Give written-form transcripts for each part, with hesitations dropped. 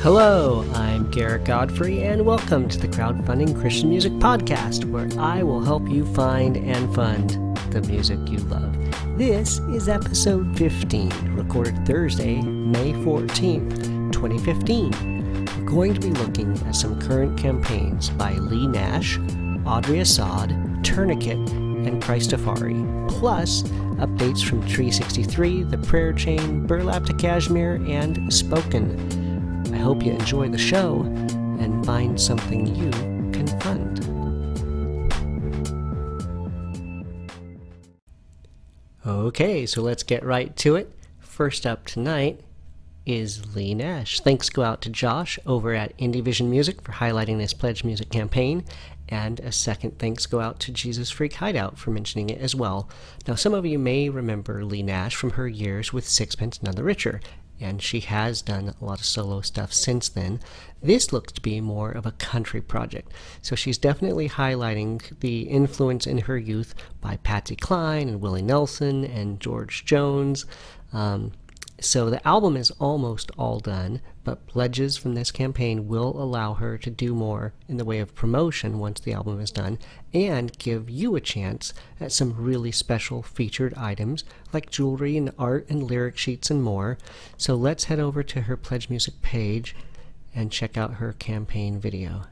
Hello, I'm Garrett Godfrey, and welcome to the Crowdfunding Christian Music Podcast, where I will help you find and fund the music you love. This is episode 15, recorded Thursday, May 14th, 2015. We're going to be looking at some current campaigns by Leigh Nash, Audrey, Assad, Tourniquet, and Christafari, plus updates from Tree 63, The Prayer Chain, Burlap to Kashmir, and Spoken. I hope you enjoy the show and find something you can fund. Okay, so let's get right to it. First up tonight is Leigh Nash. Thanks go out to Josh over at Indie Vision Music for highlighting this Pledge Music campaign, and a second thanks go out to Jesus Freak Hideout for mentioning it as well. Now, some of you may remember Leigh Nash from her years with Sixpence None the Richer, and she has done a lot of solo stuff since then. This looks to be more of a country project, so she's definitely highlighting the influence in her youth by Patsy Cline and Willie Nelson and George Jones. So the album is almost all done, but pledges from this campaign will allow her to do more in the way of promotion once the album is done, and give you a chance at some really special featured items like jewelry and art and lyric sheets and more. So let's head over to her Pledge Music page and check out her campaign video.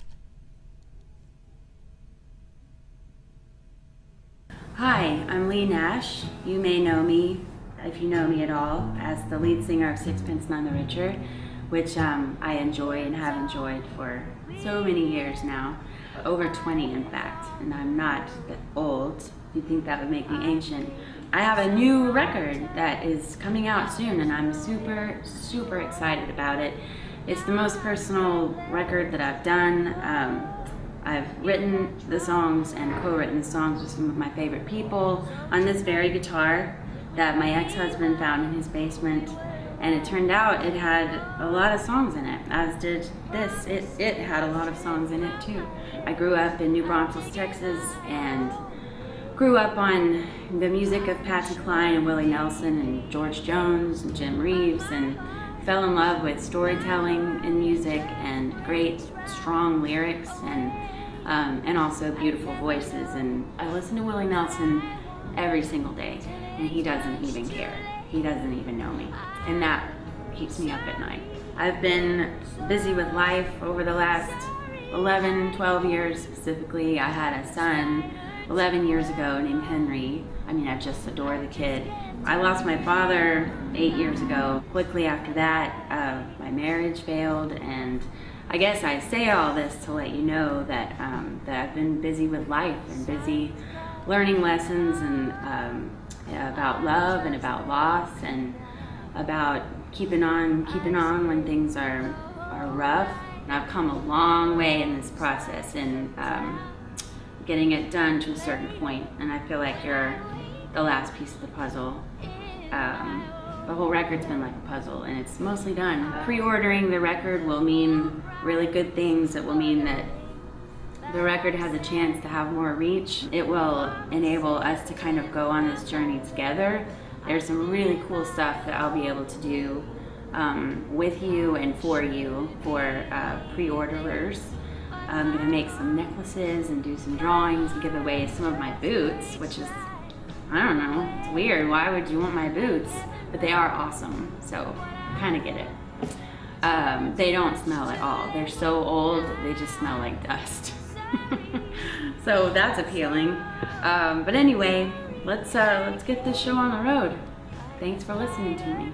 Hi, I'm Leigh Nash. You may know me, if you know me at all, as the lead singer of Sixpence None the Richer, which I enjoy and have enjoyed for so many years now, over 20 in fact, and I'm not old. You'd think that would make me ancient. I have a new record that is coming out soon, and I'm super excited about it. It's the most personal record that I've done. I've written the songs and co-written the songs with some of my favorite people on this very guitar that my ex-husband found in his basement, and it turned out it had a lot of songs in it, as did this. It had a lot of songs in it too. I grew up in New Braunfels, Texas, and grew up on the music of Patsy Cline and Willie Nelson and George Jones and Jim Reeves, and fell in love with storytelling in music and great strong lyrics and also beautiful voices. And I listen to Willie Nelson every single day, and he doesn't even care. He doesn't even know me, and that keeps me up at night. I've been busy with life over the last 11, 12 years specifically. I had a son 11 years ago named Henry. I mean, I just adore the kid. I lost my father 8 years ago. Quickly after that, my marriage failed, and I guess I say all this to let you know that, that I've been busy with life and busy learning lessons and about love and about loss and about keeping on when things are rough. And I've come a long way in this process in getting it done to a certain point, and I feel like you're the last piece of the puzzle. The whole record's been like a puzzle, and it's mostly done. Pre-ordering the record will mean really good things. It will mean that the record has a chance to have more reach. It will enable us to kind of go on this journey together. There's some really cool stuff that I'll be able to do with you and for you, for pre-orderers. I'm gonna make some necklaces and do some drawings and give away some of my boots, which is, I don't know, it's weird. Why would you want my boots? But they are awesome, so kind of get it. They don't smell at all. They're so old, they just smell like dust. So that's appealing. But anyway, let's get this show on the road. Thanks for listening to me.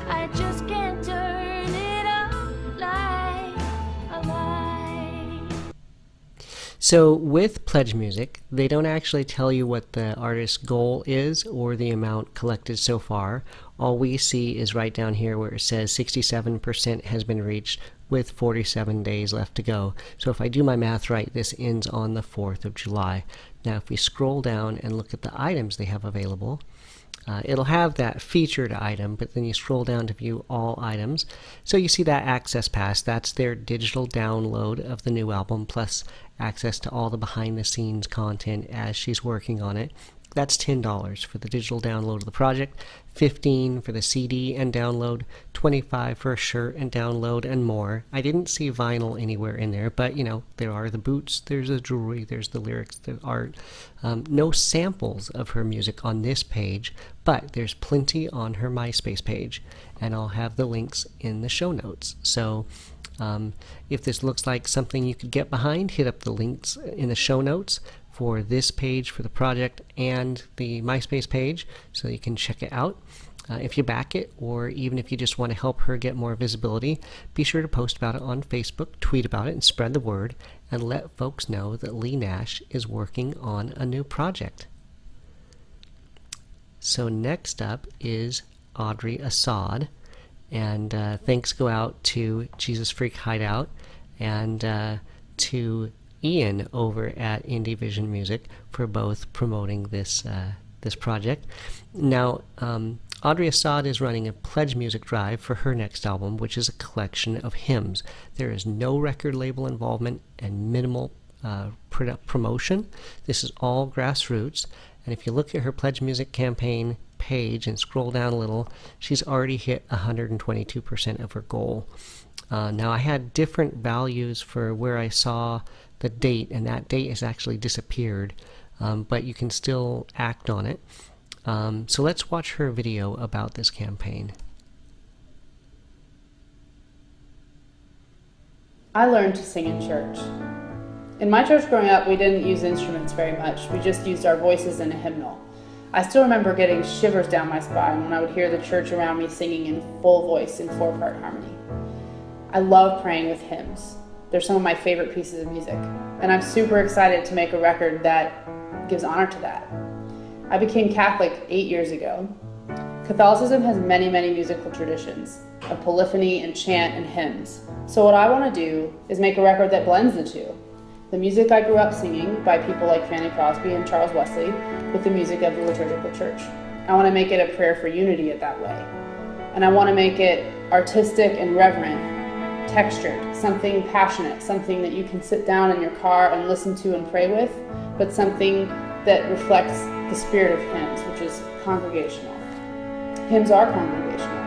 I just can't turn it off like a light. So with Pledge Music, they don't actually tell you what the artist's goal is or the amount collected so far. All we see is right down here where it says 67% has been reached with 47 days left to go. So if I do my math right, this ends on the 4th of July. Now if we scroll down and look at the items they have available, it'll have that featured item, but then you scroll down to view all items. So you see that Access Pass, that's their digital download of the new album, plus access to all the behind the scenes content as she's working on it. That's $10 for the digital download of the project, $15 for the CD and download, $25 for a shirt and download, and more. I didn't see vinyl anywhere in there, but you know, there are the boots, there's the jewelry, there's the lyrics, the art. No samples of her music on this page, but there's plenty on her MySpace page, and I'll have the links in the show notes. So if this looks like something you could get behind, hit up the links in the show notes for this page for the project and the MySpace page so you can check it out. If you back it, or even if you just want to help her get more visibility, be sure to post about it on Facebook, tweet about it, and spread the word, and let folks know that Leigh Nash is working on a new project. So next up is Audrey Assad, and thanks go out to Jesus Freak Hideout and to Ian over at Indie Vision Music for both promoting this this project. Now, Audrey Assad is running a pledge music drive for her next album, which is a collection of hymns. There is no record label involvement and minimal promotion. This is all grassroots, and if you look at her pledge music campaign page and scroll down a little, she's already hit 122% of her goal. Now, I had different values for where I saw the date, and that date has actually disappeared, but you can still act on it. So let's watch her video about this campaign. I learned to sing in church. In my church growing up, we didn't use instruments very much. We just used our voices in a hymnal. I still remember getting shivers down my spine when I would hear the church around me singing in full voice in 4-part harmony. I love praying with hymns. They're some of my favorite pieces of music, and I'm super excited to make a record that gives honor to that. I became Catholic 8 years ago. Catholicism has many, many musical traditions of polyphony and chant and hymns. So what I want to do is make a record that blends the two. The music I grew up singing by people like Fanny Crosby and Charles Wesley with the music of the liturgical church. I want to make it a prayer for unity in that way. And I want to make it artistic and reverent, textured, something passionate, something that you can sit down in your car and listen to and pray with, but something that reflects the spirit of hymns, which is congregational. Hymns are congregational,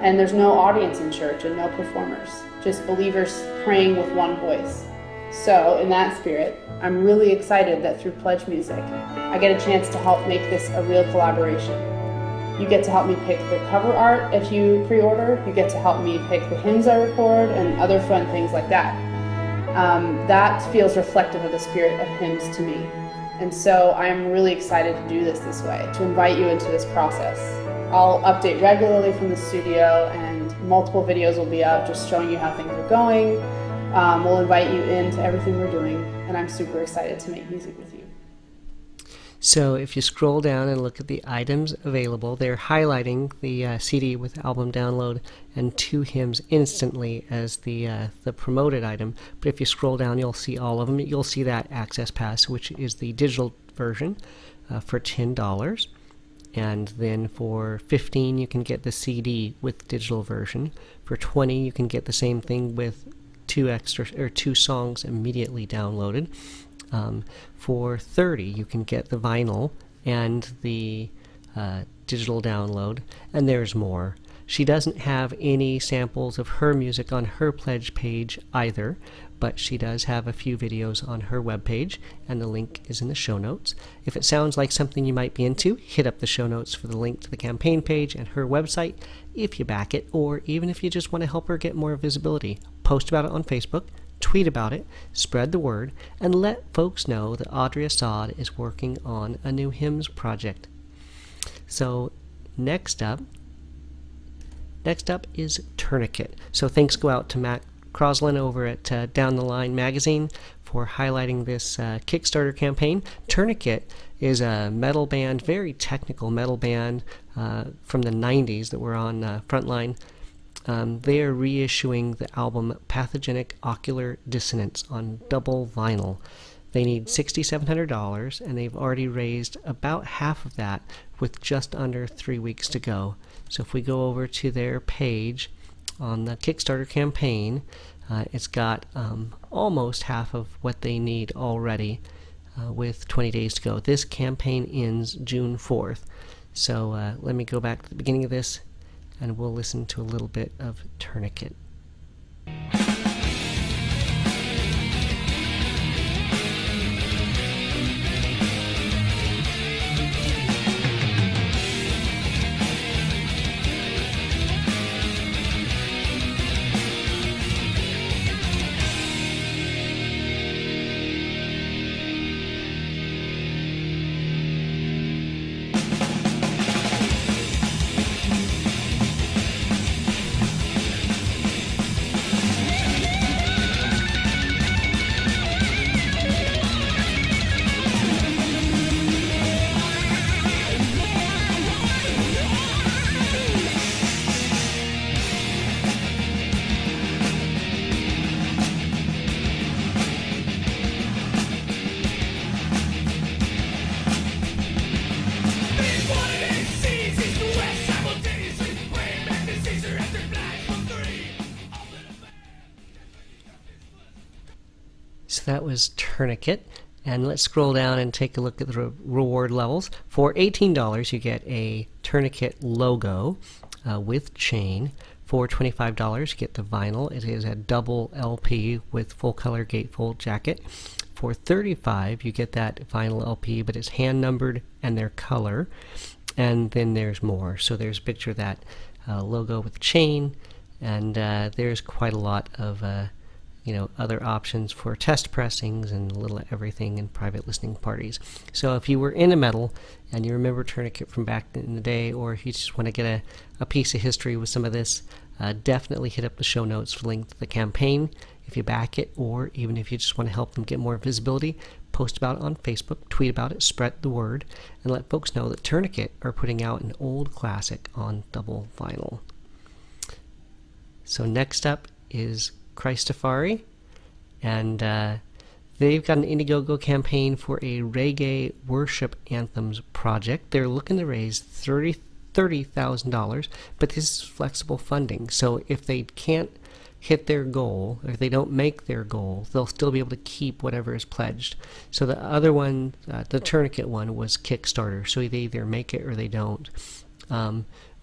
and there's no audience in church and no performers, just believers praying with one voice. So in that spirit, I'm really excited that through Pledge Music, I get a chance to help make this a real collaboration. You get to help me pick the cover art if you pre-order. You get to help me pick the hymns I record and other fun things like that. That feels reflective of the spirit of hymns to me. And so I'm really excited to do this way, to invite you into this process. I'll update regularly from the studio, and multiple videos will be up just showing you how things are going. We'll invite you into everything we're doing, and I'm super excited to make music with you. So if you scroll down and look at the items available, they're highlighting the CD with album download and 2 hymns instantly as the promoted item. But if you scroll down, you'll see all of them. You'll see that Access Pass, which is the digital version, for $10. And then for $15, you can get the CD with digital version. For $20, you can get the same thing with 2 songs immediately downloaded. For $30, you can get the vinyl and the digital download, and there's more. She doesn't have any samples of her music on her pledge page either, but she does have a few videos on her webpage, and the link is in the show notes. If it sounds like something you might be into, hit up the show notes for the link to the campaign page and her website if you back it, or even if you just want to help her get more visibility. Post about it on Facebook, tweet about it, spread the word, and let folks know that Audrey Assad is working on a new hymns project. So next up is Tourniquet. So thanks go out to Matt Croslin over at Down the Line magazine for highlighting this Kickstarter campaign. Tourniquet is a metal band, very technical metal band from the 90s that were on Frontline. They are reissuing the album Pathogenic, Ocular, Dissonance on double vinyl. They need $6,700, and they've already raised about half of that with just under 3 weeks to go. So if we go over to their page on the Kickstarter campaign, it's got almost half of what they need already. with 20 days to go. This campaign ends June 4th. So let me go back to the beginning of this, and we'll listen to a little bit of Tourniquet. So that was Tourniquet, and let's scroll down and take a look at the reward levels. For $18 you get a Tourniquet logo with chain. For $25 you get the vinyl. It is a double LP with full color gatefold jacket. For $35 you get that vinyl LP, but it's hand numbered and their color. And then there's more. So there's a picture of that logo with chain, and there's quite a lot of other options for test pressings and a little everything in private listening parties. So if you were into metal and you remember Tourniquet from back in the day, or if you just want to get a piece of history with some of this, definitely hit up the show notes for link to the campaign if you back it, or even if you just want to help them get more visibility. Post about it on Facebook, tweet about it, spread the word, and let folks know that Tourniquet are putting out an old classic on double vinyl. So next up is Christafari, and they've got an Indiegogo campaign for a Raggae worship anthems project. They're looking to raise $30,000, but this is flexible funding. So if they can't hit their goal, or if they don't make their goal, they'll still be able to keep whatever is pledged. So the other one, the Tourniquet one, was Kickstarter. So they either make it or they don't.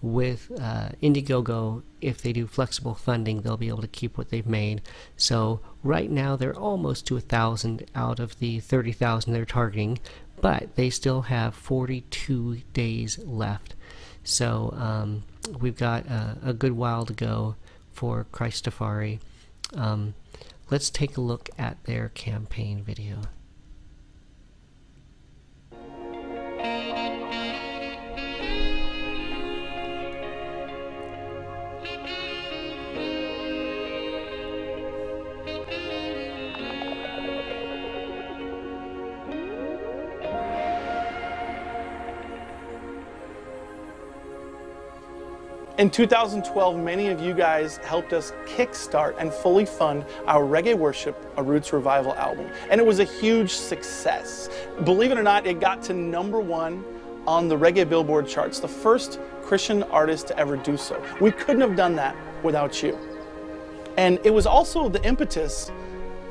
With Indiegogo, if they do flexible funding, they'll be able to keep what they've made. So right now they're almost to 1,000 out of the 30,000 they're targeting, but they still have 42 days left. So we've got a good while to go for Christafari. Let's take a look at their campaign video. In 2012, many of you guys helped us kickstart and fully fund our Reggae Worship, a Roots Revival album. And it was a huge success. Believe it or not, it got to #1 on the Reggae Billboard charts, the first Christian artist to ever do so. We couldn't have done that without you. And it was also the impetus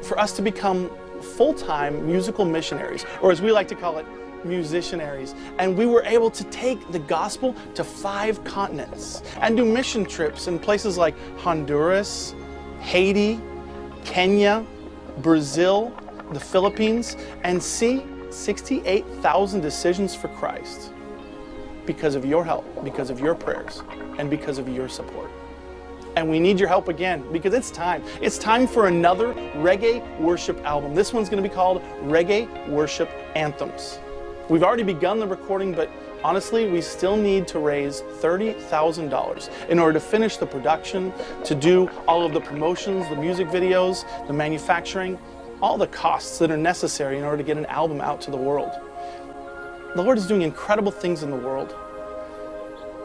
for us to become full-time musical missionaries, or as we like to call it, musicianaries. And we were able to take the gospel to 5 continents and do mission trips in places like Honduras, Haiti, Kenya, Brazil, the Philippines, and see 68,000 decisions for Christ because of your help, because of your prayers, and because of your support. And we need your help again, because it's time. It's time for another Reggae Worship album. This one's going to be called Reggae Worship Anthems. We've already begun the recording, but honestly, we still need to raise $30,000 in order to finish the production, to do all of the promotions, the music videos, the manufacturing, all the costs that are necessary in order to get an album out to the world. The Lord is doing incredible things in the world,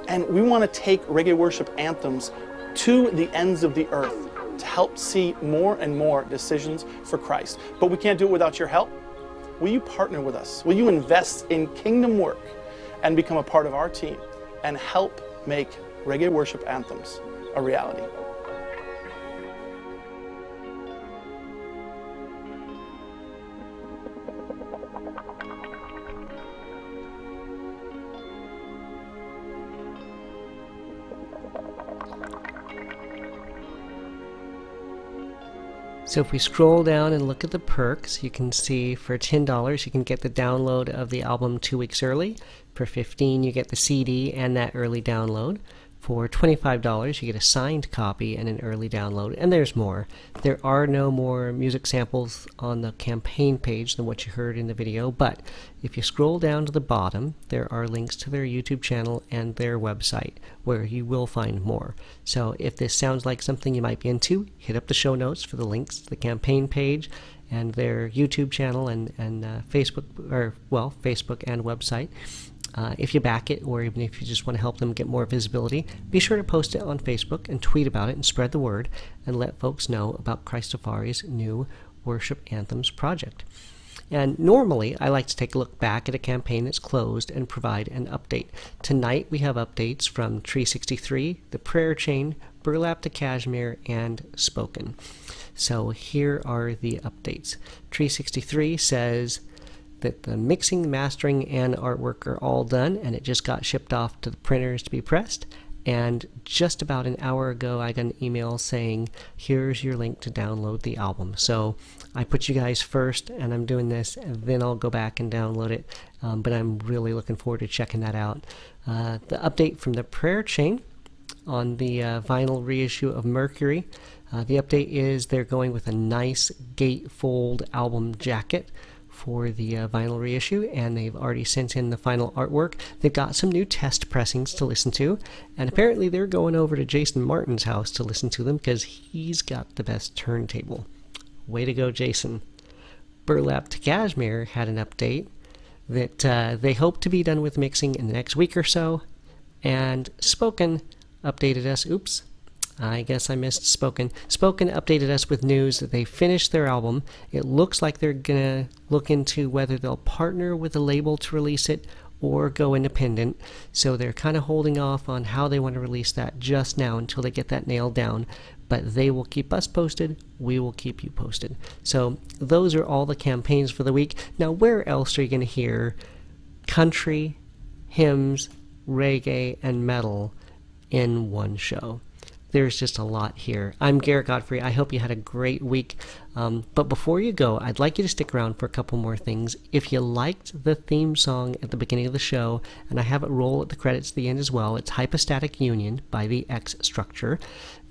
and we want to take Reggae Worship Anthems to the ends of the earth to help see more and more decisions for Christ. But we can't do it without your help. Will you partner with us? Will you invest in kingdom work and become a part of our team and help make Reggae Worship Anthems a reality? So if we scroll down and look at the perks, you can see for $10 you can get the download of the album 2 weeks early. For $15 you get the CD and that early download. For $25 you get a signed copy and an early download, and there's more. There are no more music samples on the campaign page than what you heard in the video, but if you scroll down to the bottom there are links to their YouTube channel and their website where you will find more. So if this sounds like something you might be into, hit up the show notes for the links to the campaign page and their YouTube channel and Facebook and website. If you back it, or even if you just want to help them get more visibility, be sure to post it on Facebook and tweet about it and spread the word and let folks know about Christafari's new Worship Anthems project. And normally I like to take a look back at a campaign that's closed and provide an update. Tonight we have updates from Tree 63, The Prayer Chain, Burlap to Cashmere, and Spoken. So here are the updates. Tree 63 says that the mixing, mastering, and artwork are all done, and it just got shipped off to the printers to be pressed. And just about an hour ago I got an email saying, here's your link to download the album. So I put you guys first, and I'm doing this, and then I'll go back and download it. But I'm really looking forward to checking that out. The update from the Prayer Chain on the vinyl reissue of Mercury. The update is they're going with a nice gatefold album jacket for the vinyl reissue, and they've already sent in the final artwork. They've got some new test pressings to listen to, and apparently they're going over to Jason Martin's house to listen to them because he's got the best turntable. Way to go, Jason. Burlap to Cashmere had an update that they hope to be done with mixing in the next week or so, and Spoken updated us. Oops, I guess I missed Spoken. Spoken updated us with news that they finished their album. It looks like they're gonna look into whether they'll partner with a label to release it or go independent. So they're kind of holding off on how they want to release that just now until they get that nailed down. But they will keep us posted. We will keep you posted. So those are all the campaigns for the week. Now, where else are you going to hear country, hymns, reggae, and metal in one show? There's just a lot here. I'm Garrett Godfrey. I hope you had a great week. But before you go, I'd like you to stick around for a couple more things. If you liked the theme song at the beginning of the show, and I have it roll at the credits at the end as well, it's Hypostatic Union by the X Structure.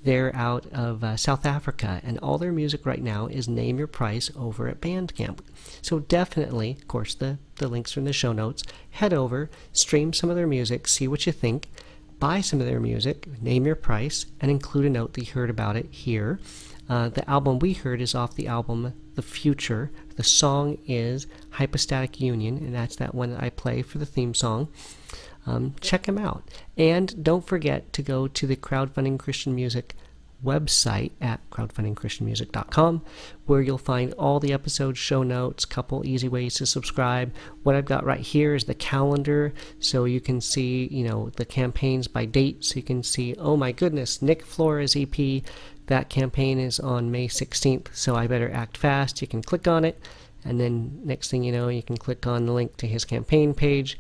They're out of South Africa, and all their music right now is Name Your Price over at Bandcamp. So definitely, of course, the links are in the show notes. Head over, stream some of their music, see what you think. Buy some of their music, name your price, and include a note that you heard about it here. The album we heard is off the album The Future. The song is Hypostatic Union, and that's that one that I play for the theme song. Check them out. And don't forget to go to the Crowdfunding Christian Music website at crowdfundingchristianmusic.com, where you'll find all the episodes, show notes, couple easy ways to subscribe. What I've got right here is the calendar, so you can see, the campaigns by date, so you can see, oh my goodness, Nick Flores EP, that campaign is on May 16th, so I better act fast. You can click on it, and then next thing you know, you can click on the link to his campaign page,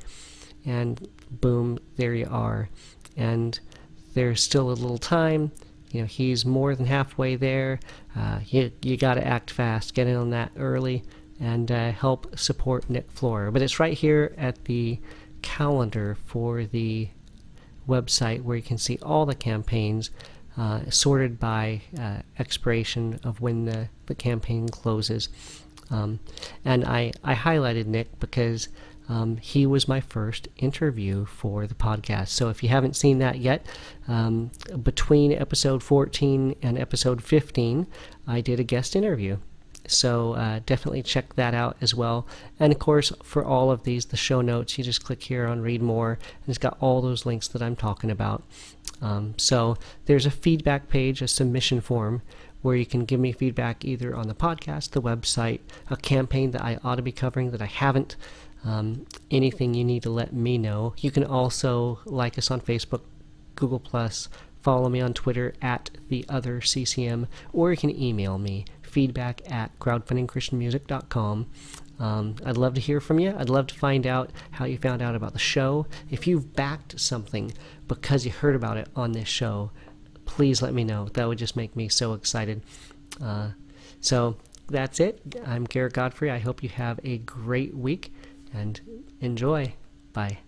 and boom, there you are. And there's still a little time. He's more than halfway there. You got to act fast, get in on that early, and help support Nick Flora. But it's right here at the calendar for the website, where you can see all the campaigns sorted by expiration of when the campaign closes. And I highlighted Nick because he was my first interview for the podcast. So if you haven't seen that yet, between episode 14 and episode 15, I did a guest interview. So definitely check that out as well. And of course, for all of these, the show notes, you just click here on Read More, and it's got all those links that I'm talking about. So there's a feedback page, a submission form, where you can give me feedback either on the podcast, the website, a campaign that I ought to be covering that I haven't, anything you need to let me know. You can also like us on Facebook, Google+, follow me on Twitter at @theotherccm, or you can email me, feedback@crowdfundingchristianmusic.com. I'd love to hear from you. I'd love to find out how you found out about the show. If you've backed something because you heard about it on this show, please let me know. That would just make me so excited. So that's it. I'm Garrett Godfrey. I hope you have a great week and enjoy. Bye.